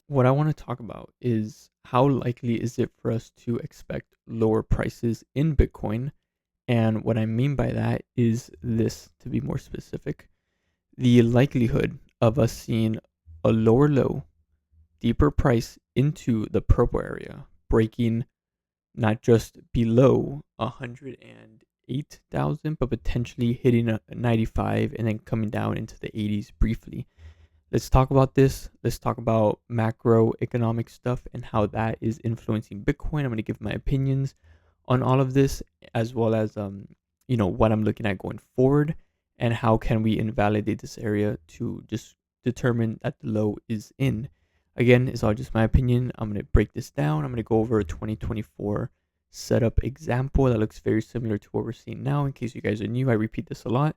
what I want to talk about is how likely is it for us to expect lower prices in Bitcoin? And what I mean by that is this, to be more specific, the likelihood of us seeing a lower low, deeper price into the purple area, breaking not just below 108,000, but potentially hitting a 95 and then coming down into the 80s briefly. Let's talk about this. Let's talk about macroeconomic stuff and how that is influencing Bitcoin. I'm going to give my opinions on all of this, as well as what I'm looking at going forward, and how can we invalidate this area to just determine that the low is in. Again, it's all just my opinion. I'm going to break this down. I'm going to go over a 2024 setup example that looks very similar to what we're seeing now. In case you guys are new, I repeat this a lot,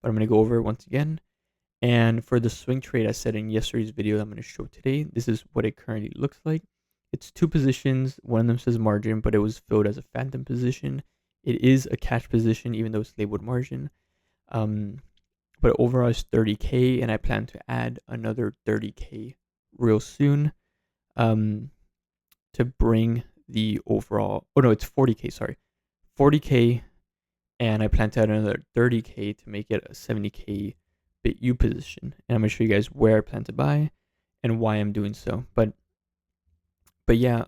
but I'm going to go over it once again. And for the swing trade I said in yesterday's video that I'm going to show today, this is what it currently looks like. It's two positions. One of them says margin, but it was filled as a phantom position. It is a cash position, even though it's labeled margin. But overall it's 30K, and I plan to add another 30K real soon to bring the overall, oh no, it's 40K, sorry. 40K, and I plan to add another 30K to make it a 70K BitU position. And I'm going to show you guys where I plan to buy and why I'm doing so. But yeah,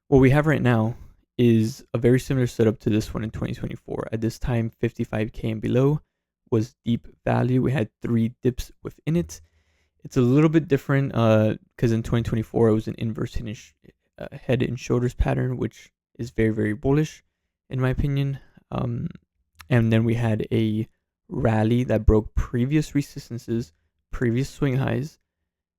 what we have right now is a very similar setup to this one in 2024. At this time, 55K and below was deep value. We had 3 dips within it. It's a little bit different because in 2024 it was an inverse head and shoulders pattern, which is very, very bullish in my opinion. And then we had a rally that broke previous resistances, previous swing highs,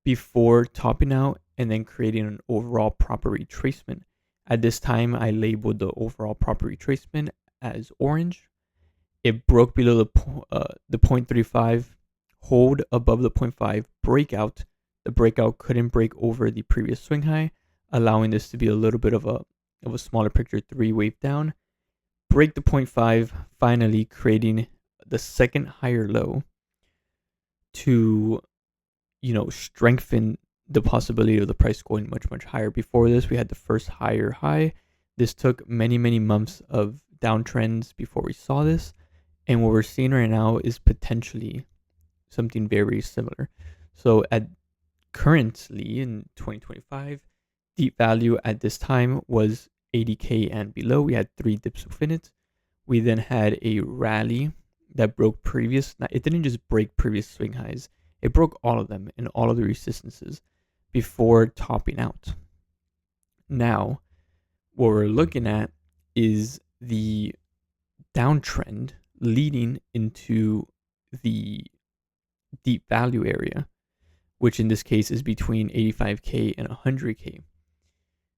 before topping out and then creating an overall proper retracement. At this time, I labeled the overall proper retracement as orange. It broke below the 0.35, hold above the 0.5, breakout. The breakout couldn't break over the previous swing high, allowing this to be a little bit of a smaller picture 3 wave down. Break the 0.5, finally creating the second higher low to strengthen the possibility of the price going much, much higher. Before this, we had the first higher high. This took many, many months of downtrends before we saw this. And what we're seeing right now is potentially something very similar. So at currently in 2025, deep value at this time was 80K and below. We had 3 dips within it. We then had a rally that broke previous, it didn't just break previous swing highs, it broke all of them and all of the resistances before topping out. Now, what we're looking at is the downtrend leading into the deep value area, which in this case is between 85K and 100K.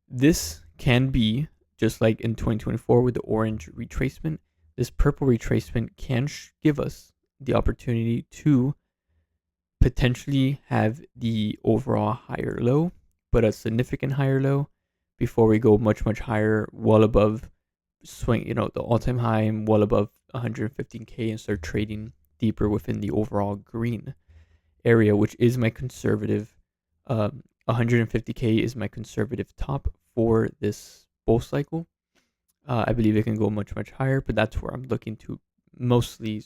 This can be just like in 2024 with the orange retracement. This purple retracement can give us the opportunity to potentially have the overall higher low, but a significant higher low before we go much, much higher, well above swing, the all-time high and well above 115K and start trading deeper within the overall green area, which is my conservative, 150K is my conservative top for this bull cycle. I believe it can go much, much higher, but that's where I'm looking to mostly,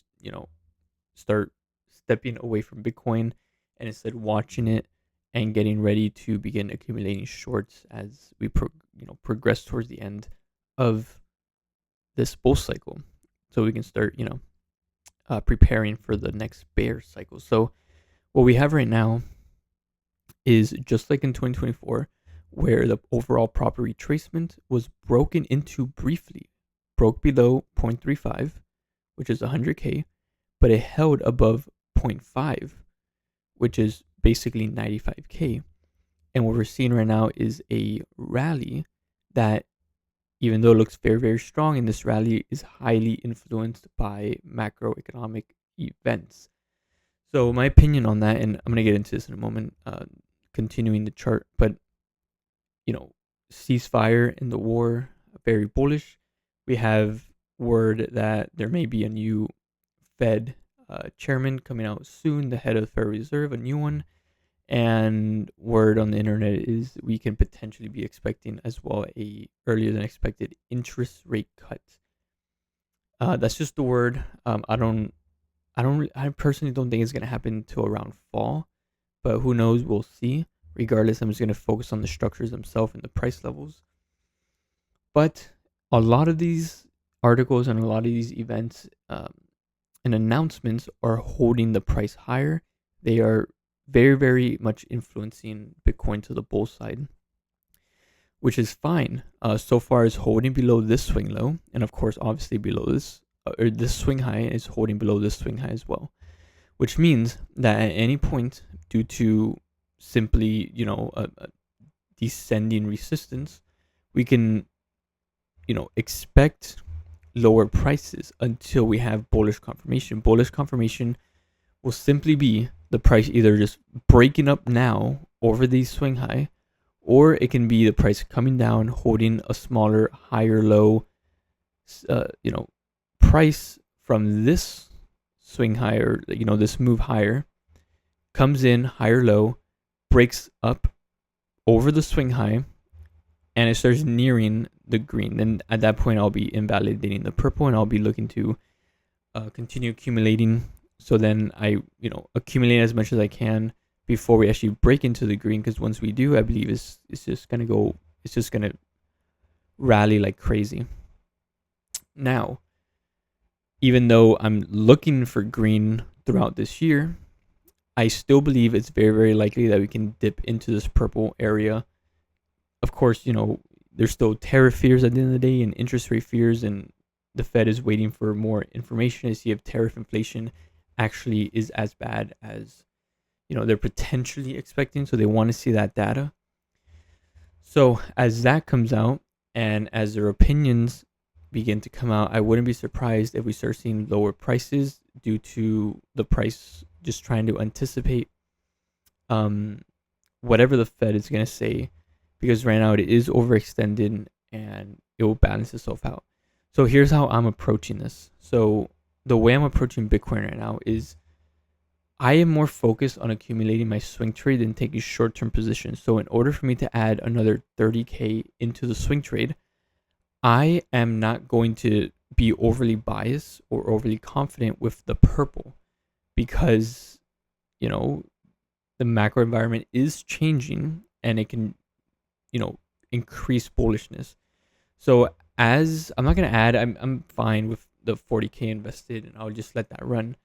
start stepping away from Bitcoin and instead watching it and getting ready to begin accumulating shorts as we progress towards the end of this bull cycle, so we can start preparing for the next bear cycle. So what we have right now is just like in 2024, where the overall proper retracement was broken into briefly, broke below 0.35, which is 100K, but it held above 0.5, which is basically 95K. And what we're seeing right now is a rally that, even though it looks very, very strong, in this rally is highly influenced by macroeconomic events. So my opinion on that, and I'm going to get into this in a moment, continuing the chart, but ceasefire in the war, very bullish. We have word that there may be a new Fed chairman coming out soon, the head of the Federal Reserve, a new one. and word on the internet is we can potentially be expecting as well a earlier than expected interest rate cut. That's just the word. I personally don't think it's gonna happen until around fall, but who knows? We'll see. Regardless, I'm just gonna focus on the structures themselves and the price levels. But a lot of these articles and a lot of these events and announcements are holding the price higher. They are very, very much influencing Bitcoin to the bull side, which is fine. So far as holding below this swing low, and of course, obviously below this, or this swing high is holding below this swing high as well, which means that at any point, due to simply, a descending resistance, we can, expect lower prices until we have bullish confirmation. Bullish confirmation will simply be the price either just breaking up now over the swing high, or it can be the price coming down, holding a smaller, higher low, price from this swing higher, this move higher, comes in higher low, breaks up over the swing high, and it starts nearing the green. Then at that point, I'll be invalidating the purple, and I'll be looking to continue accumulating. So then I, accumulate as much as I can before we actually break into the green. Because once we do, I believe it's just gonna rally like crazy. Now, even though I'm looking for green throughout this year, I still believe it's very, very likely that we can dip into this purple area. Of course, there's still tariff fears at the end of the day and interest rate fears, and the Fed is waiting for more information to see if tariff inflation actually is as bad as, they're potentially expecting. So they want to see that data. So as that comes out and as their opinions begin to come out, I wouldn't be surprised if we start seeing lower prices due to the price just trying to anticipate whatever the Fed is going to say, because right now it is overextended and it will balance itself out. So here's how I'm approaching this. So the way I'm approaching Bitcoin right now is I am more focused on accumulating my swing trade than taking short-term positions. So in order for me to add another 30K into the swing trade, I am not going to be overly biased or overly confident with the purple, because, the macro environment is changing and it can, increase bullishness. So as I'm not going to add, I'm fine with the 40K invested and I'll just let that run.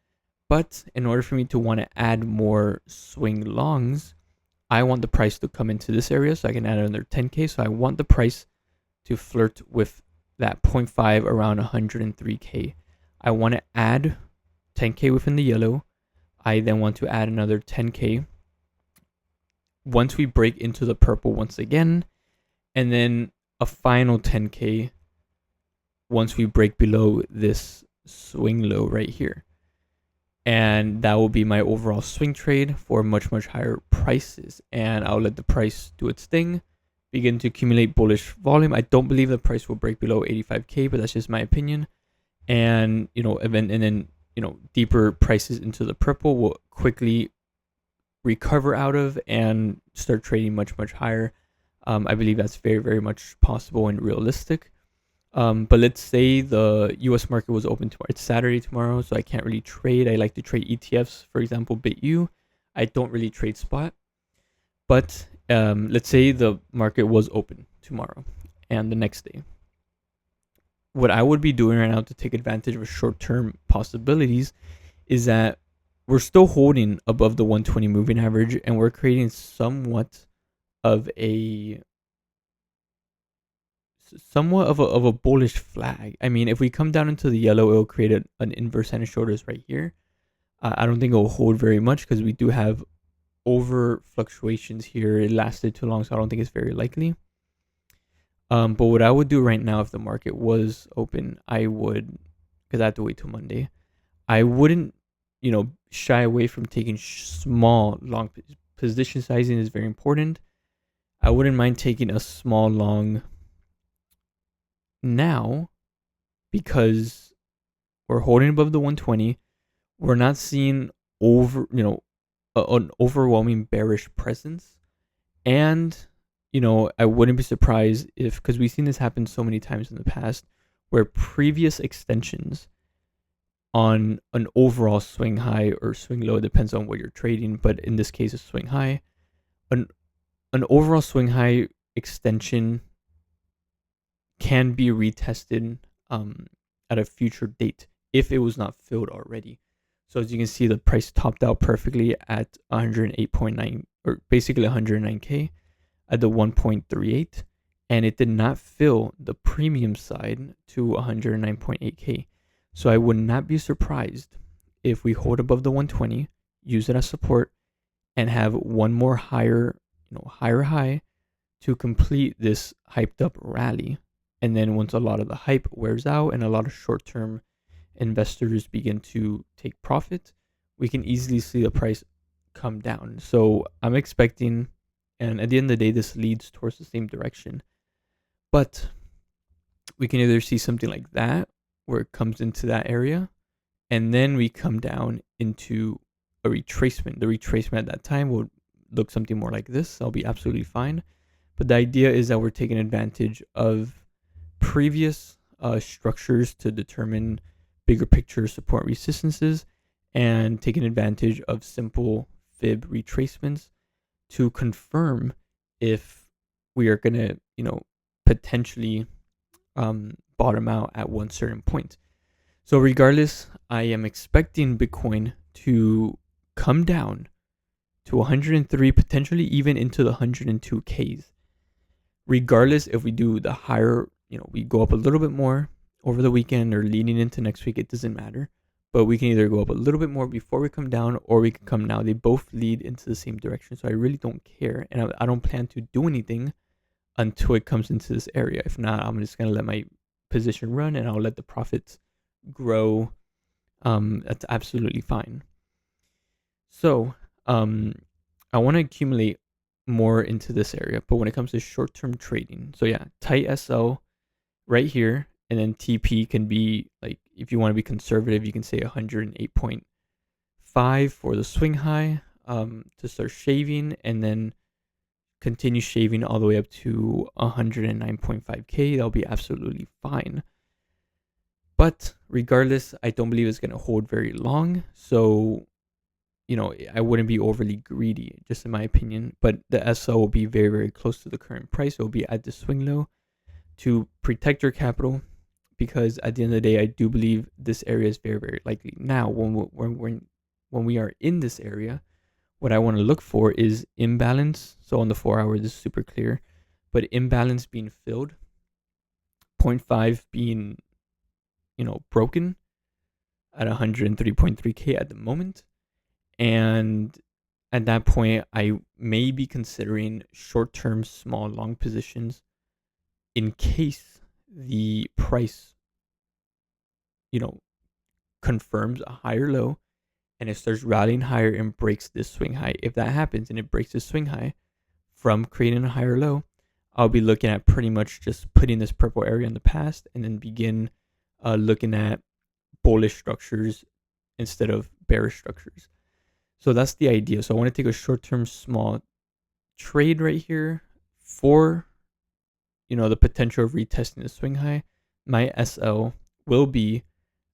But in order for me to want to add more swing longs, I want the price to come into this area so I can add another 10K. So I want the price to flirt with that 0.5 around 103K. I want to add 10K within the yellow. I then want to add another 10K once we break into the purple once again, and then a final 10K once we break below this swing low right here. And that will be my overall swing trade for much, much higher prices. And I'll let the price do its thing, begin to accumulate bullish volume. I don't believe the price will break below 85K, but that's just my opinion. And, deeper prices into the purple will quickly recover out of and start trading much, much higher. I believe that's very, very much possible and realistic. But let's say the US market was open tomorrow. It's Saturday tomorrow, so I can't really trade. I like to trade ETFs, for example, BitU. I don't really trade spot. But let's say the market was open tomorrow and the next day. What I would be doing right now to take advantage of short-term possibilities is that we're still holding above the 120 moving average, and we're creating somewhat of a bullish flag. I mean, if we come down into the yellow, it'll create an inverse head and shoulders right here. I don't think it will hold very much because we do have over fluctuations here. It lasted too long, so I don't think it's very likely. But what I would do right now if the market was open, I would, because I have to wait till Monday, I wouldn't, shy away from taking small long position sizing is very important. I wouldn't mind taking a small long now because we're holding above the 120. We're not seeing over, an overwhelming bearish presence. And, I wouldn't be surprised if, because we've seen this happen so many times in the past, where previous extensions on an overall swing high or swing low, depends on what you're trading, but in this case, a swing high, an, an overall swing high extension can be retested at a future date if it was not filled already. So as you can see, the price topped out perfectly at 108.9, or basically 109K at the 1.38, and it did not fill the premium side to 109.8K. So I would not be surprised if we hold above the 120, use it as support, and have one more higher high to complete this hyped up rally. And then once a lot of the hype wears out and a lot of short-term investors begin to take profit, we can easily see the price come down. So I'm expecting, and at the end of the day, this leads towards the same direction. But we can either see something like that, where it comes into that area, and then we come down into a retracement. The retracement at that time will look something more like this. I'll be absolutely fine. But the idea is that we're taking advantage of previous structures to determine bigger picture support resistances, and taking advantage of simple fib retracements to confirm if we are going to, potentially bottom out at one certain point. So regardless, I am expecting Bitcoin to come down to 103, potentially even into the 102Ks. Regardless if we do the higher, we go up a little bit more over the weekend or leading into next week, it doesn't matter. But we can either go up a little bit more before we come down, or we can come down. They both lead into the same direction. So I really don't care. And I don't plan to do anything until it comes into this area. If not, I'm just going to let my position run and I'll let the profits grow. That's absolutely fine. So I want to accumulate more into this area. But when it comes to short-term trading, so yeah, tight SL right here. And then TP can be like, if you want to be conservative, you can say 108.5 for the swing high to start shaving, and then continue shaving all the way up to 109.5K. That'll be absolutely fine. But regardless, I don't believe it's going to hold very long. So, I wouldn't be overly greedy, just in my opinion. But the SL will be very, very close to the current price. It will be at the swing low to protect your capital, because at the end of the day, I do believe this area is very, very likely. Now, when we are in this area, what I want to look for is imbalance. So on the 4 hour, this is super clear, but imbalance being filled, 0.5 being, broken at 103.3K at the moment. And at that point, I may be considering short-term small long positions in case the price, confirms a higher low and it starts rallying higher and breaks this swing high. If that happens and it breaks this swing high from creating a higher low, I'll be looking at pretty much just putting this purple area in the past and then begin looking at bullish structures instead of bearish structures. So that's the idea. So I want to take a short-term small trade right here for, the potential of retesting the swing high. My SL will be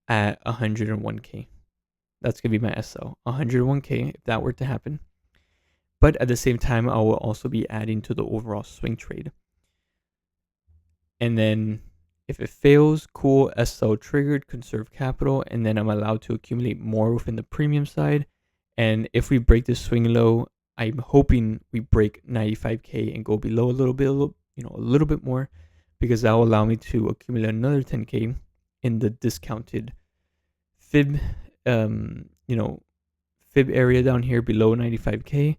at 101K. That's going to be my SL, 101K if that were to happen. But at the same time, I will also be adding to the overall swing trade. And then if it fails, cool, SL triggered, conserve capital, and then I'm allowed to accumulate more within the premium side. And if we break the swing low, I'm hoping we break 95K and go below a little bit, a little bit more, because that will allow me to accumulate another 10K in the discounted fib, fib area down here below 95K,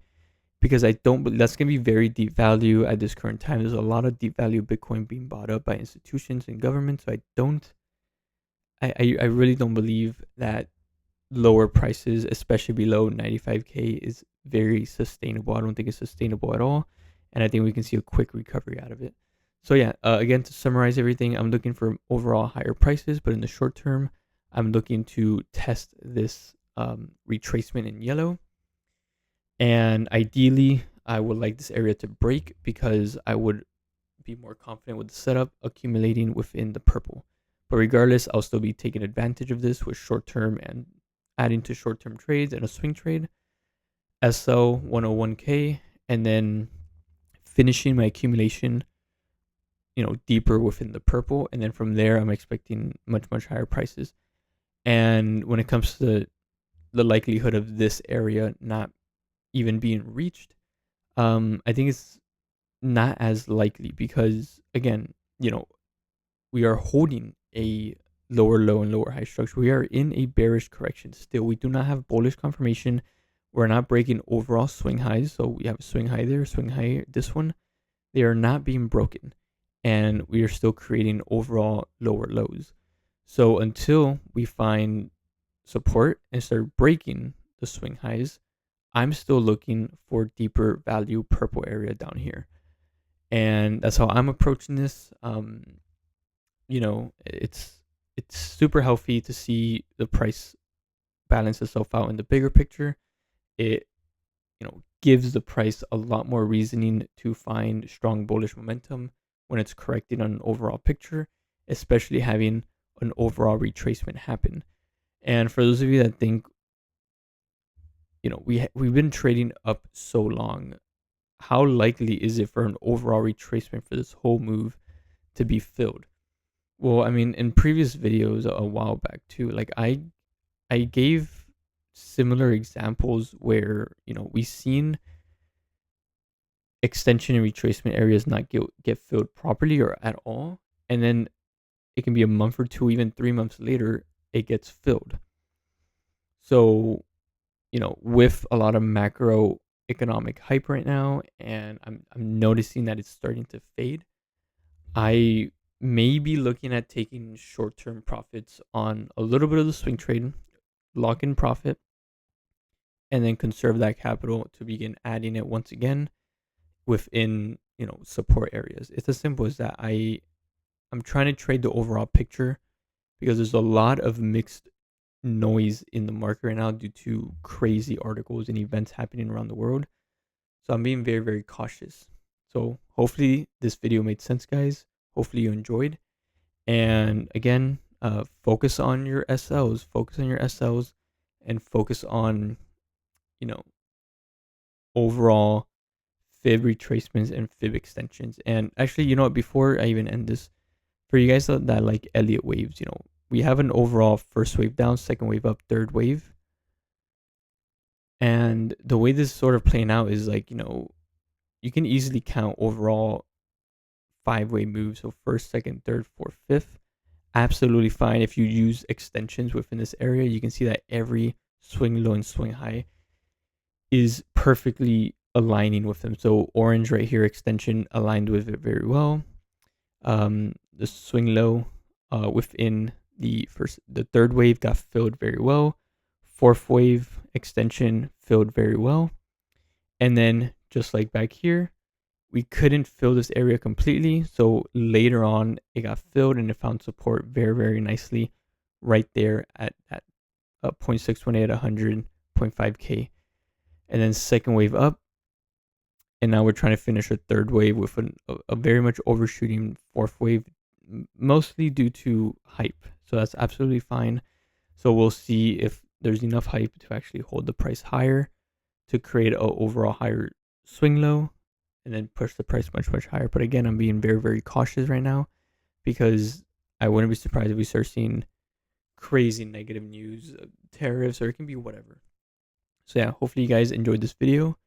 because I don't, that's going to be very deep value at this current time. There's a lot of deep value Bitcoin being bought up by institutions and governments. So I really don't believe that lower prices, especially below 95K, is very sustainable. I don't think it's sustainable at all. And I think we can see a quick recovery out of it. So yeah, again, to summarize everything, I'm looking for overall higher prices, but in the short term, I'm looking to test this retracement in yellow. And ideally, I would like this area to break because I would be more confident with the setup accumulating within the purple. But regardless, I'll still be taking advantage of this with short term and adding to short term trades and a swing trade, SL 101K, and then finishing my accumulation, deeper within the purple. And then from there, I'm expecting much, much higher prices. And when it comes to the likelihood of this area not even being reached, I think it's not as likely because, again, we are holding a lower low and lower high structure. We are in a bearish correction still. We do not have bullish confirmation. We're not breaking overall swing highs. So we have a swing high there, swing high, this one. They are not being broken. And we are still creating overall lower lows. So until we find support and start breaking the swing highs, I'm still looking for deeper value purple area down here. And that's how I'm approaching this. It's super healthy to see the price balance itself out in the bigger picture. It gives the price a lot more reasoning to find strong bullish momentum when it's correcting on an overall picture, especially having an overall retracement happen. And for those of you that think, we've been trading up so long, how likely is it for an overall retracement for this whole move to be filled? Well, I mean, in previous videos a while back too, like I gave similar examples where, we've seen extension and retracement areas not get filled properly or at all, and then it can be a month or two, even 3 months later, it gets filled. So, with a lot of macroeconomic hype right now, and I'm noticing that it's starting to fade, I may be looking at taking short term profits on a little bit of the swing trade, lock in profit, and then conserve that capital to begin adding it once again within, support areas. It's as simple as that. I'm trying to trade the overall picture because there's a lot of mixed noise in the market right now due to crazy articles and events happening around the world. So I'm being very, very cautious. So hopefully this video made sense, guys. Hopefully you enjoyed. And again, focus on your SLs, and focus on, overall fib retracements and fib extensions. And actually, before I even end this, for you guys that like Elliott waves, we have an overall first wave down, second wave up, third wave. And the way this is sort of playing out is like, you can easily count overall 5-way moves. So first, second, third, fourth, fifth. Absolutely fine. If you use extensions within this area, you can see that every swing low and swing high is perfectly aligning with them. So orange right here, extension aligned with it very well. The swing low within the third wave got filled very well. Fourth wave extension filled very well. And then just like back here, we couldn't fill this area completely. So later on, it got filled and it found support very, very nicely right there at 0.618 at 100.5K. And then second wave up. And now we're trying to finish a third wave with a very much overshooting fourth wave, mostly due to hype. So that's absolutely fine. So we'll see if there's enough hype to actually hold the price higher to create an overall higher swing low and then push the price much, much higher. But again, I'm being very, very cautious right now because I wouldn't be surprised if we start seeing crazy negative news, tariffs, or it can be whatever. So yeah, hopefully you guys enjoyed this video.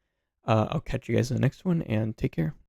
I'll catch you guys in the next one and take care.